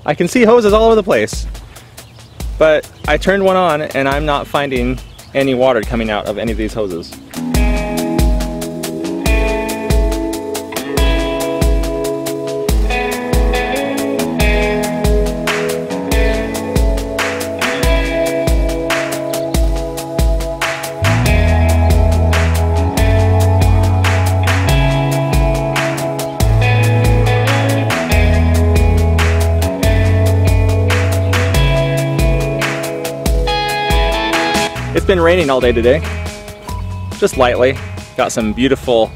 I can see hoses all over the place, but I turned one on and I'm not finding any water coming out of any of these hoses. It's been raining all day today, just lightly. Got some beautiful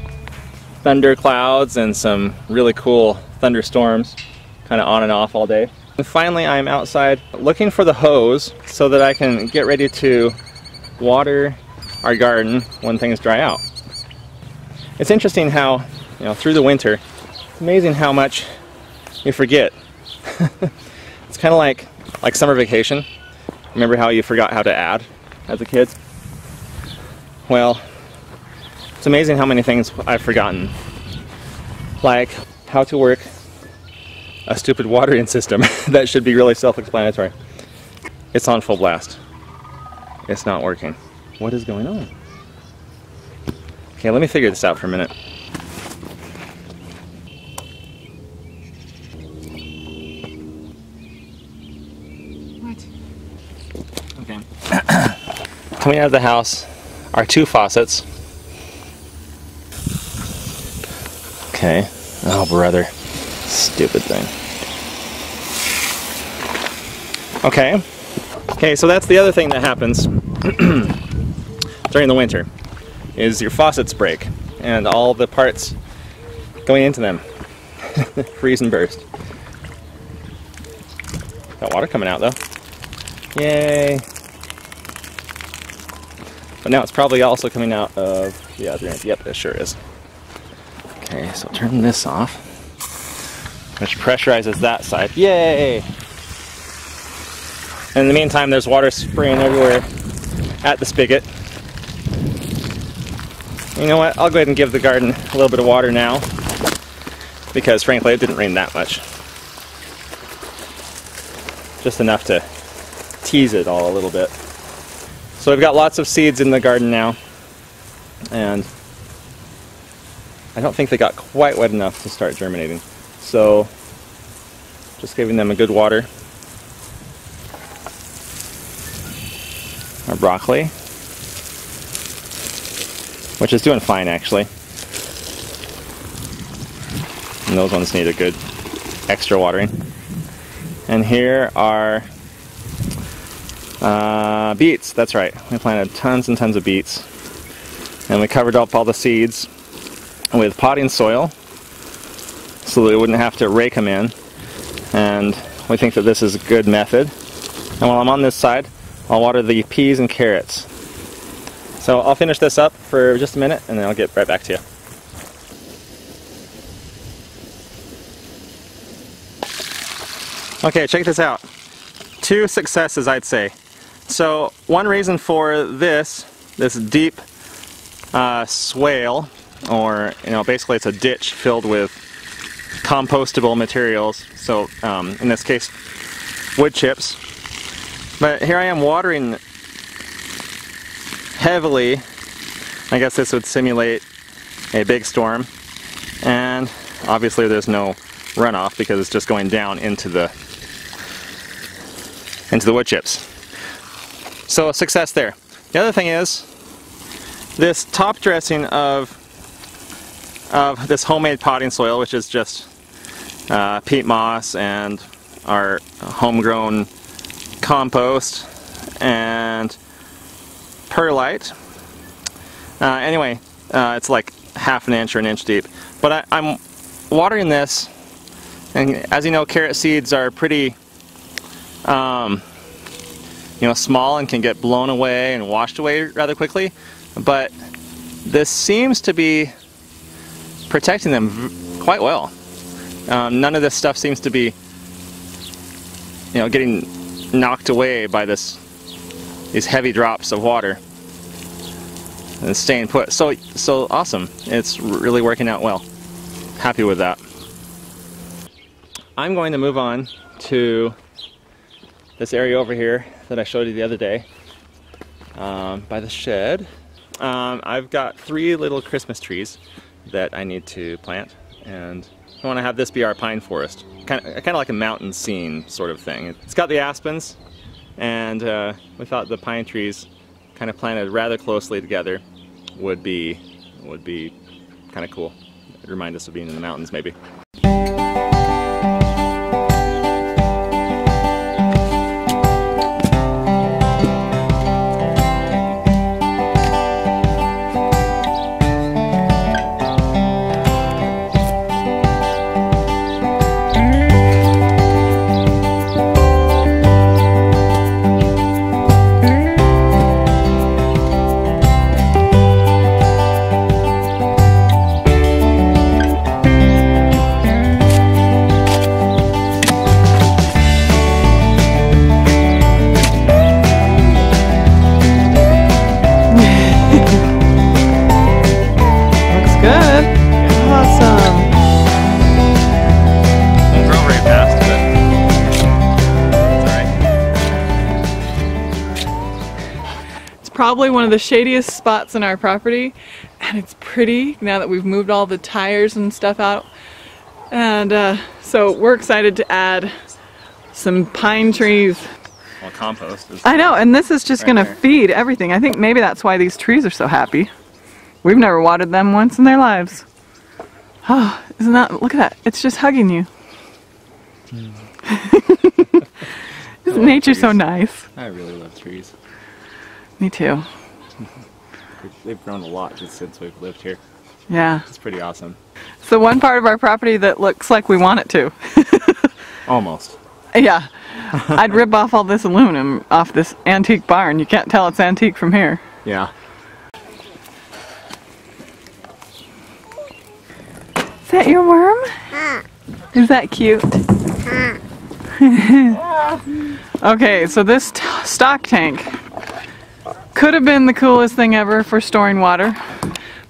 thunder clouds and some really cool thunderstorms, kind of on and off all day. And finally I'm outside looking for the hose so that I can get ready to water our garden when things dry out. It's interesting how, you know, through the winter, it's amazing how much you forget. It's kind of like summer vacation. Remember how you forgot how to add as a kid? Well, it's amazing how many things I've forgotten. Like how to work a stupid watering system that should be really self-explanatory. It's on full blast. It's not working. What is going on? Okay, let me figure this out for a minute. What? Okay. Coming out of the house are two faucets. Okay. Oh, brother. Stupid thing. Okay. Okay, so that's the other thing that happens during the winter, is your faucets break and all the parts going into them freeze and burst. Got water coming out though. Yay. But now it's probably also coming out of the other end. Yep, it sure is. Okay, so turn this off, which pressurizes that side. Yay! And in the meantime, there's water spraying everywhere at the spigot. You know what? I'll go ahead and give the garden a little bit of water now, because frankly, it didn't rain that much. Just enough to tease it all a little bit. So we've got lots of seeds in the garden now, and I don't think they got quite wet enough to start germinating. So just giving them a good water. Our broccoli, which is doing fine actually. And those ones need a good extra watering. And here are beets, that's right. We planted tons and tons of beets. And we covered up all the seeds with potting soil so that we wouldn't have to rake them in. And we think that this is a good method. And while I'm on this side, I'll water the peas and carrots. So I'll finish this up for just a minute and then I'll get right back to you. Okay, check this out. Two successes, I'd say. So one reason for this deep swale, or basically it's a ditch filled with compostable materials. So in this case, wood chips. But here I am watering heavily. I guess this would simulate a big storm, and obviously there's no runoff because it's just going down into the wood chips. So a success there. The other thing is this top dressing of this homemade potting soil, which is just peat moss and our homegrown compost and perlite. Anyway, it's like half an inch or an inch deep. But I'm watering this, and as you know, carrot seeds are pretty small and can get blown away and washed away rather quickly, but this seems to be protecting them quite well. None of this stuff seems to be getting knocked away by these heavy drops of water and staying put. So awesome. It's really working out well. Happy with that. I'm going to move on to this area over here that I showed you the other day by the shed. I've got 3 little Christmas trees that I need to plant, and I want to have this be our pine forest. Kind of like a mountain scene sort of thing. It's got the aspens, and we thought the pine trees kind of planted rather closely together would be kind of cool. It'd remind us of being in the mountains, maybe. Probably one of the shadiest spots in our property, and it's pretty now that we've moved all the tires and stuff out, and so we're excited to add some pine trees. Well, compost is, I know, and this is just gonna feed everything. I think maybe that's why these trees are so happy. We've never watered them once in their lives. Oh, isn't that, look at that, it's just hugging you. Isn't nature so nice? I really love trees. Me too. They've grown a lot just since we've lived here. Yeah. It's pretty awesome. It's the one part of our property that looks like we want it to. Almost. Yeah. I'd rip off all this aluminum off this antique barn. You can't tell it's antique from here. Yeah. Is that your worm? Is that cute? Okay, so this stock tank could have been the coolest thing ever for storing water,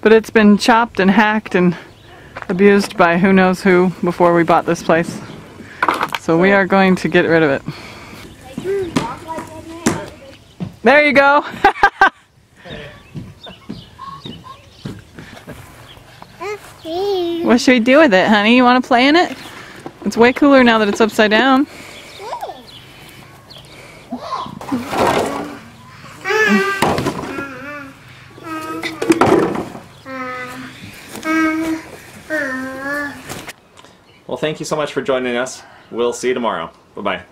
but it's been chopped and hacked and abused by who knows who before we bought this place. So we are going to get rid of it. There you go! What should we do with it, honey? You want to play in it? It's way cooler now that it's upside down. Well, thank you so much for joining us. We'll see you tomorrow. Bye-bye.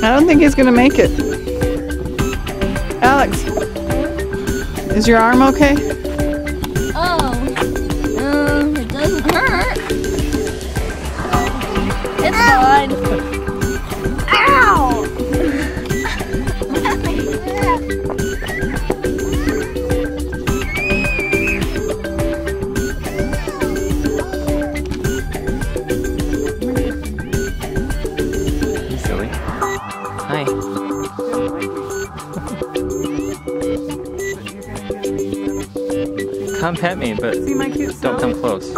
I don't think he's gonna make it. Alex, is your arm okay? Oh, it doesn't hurt. It's fine. Ow! You silly. Hi. Come pet me, but See my cute don't self? come close.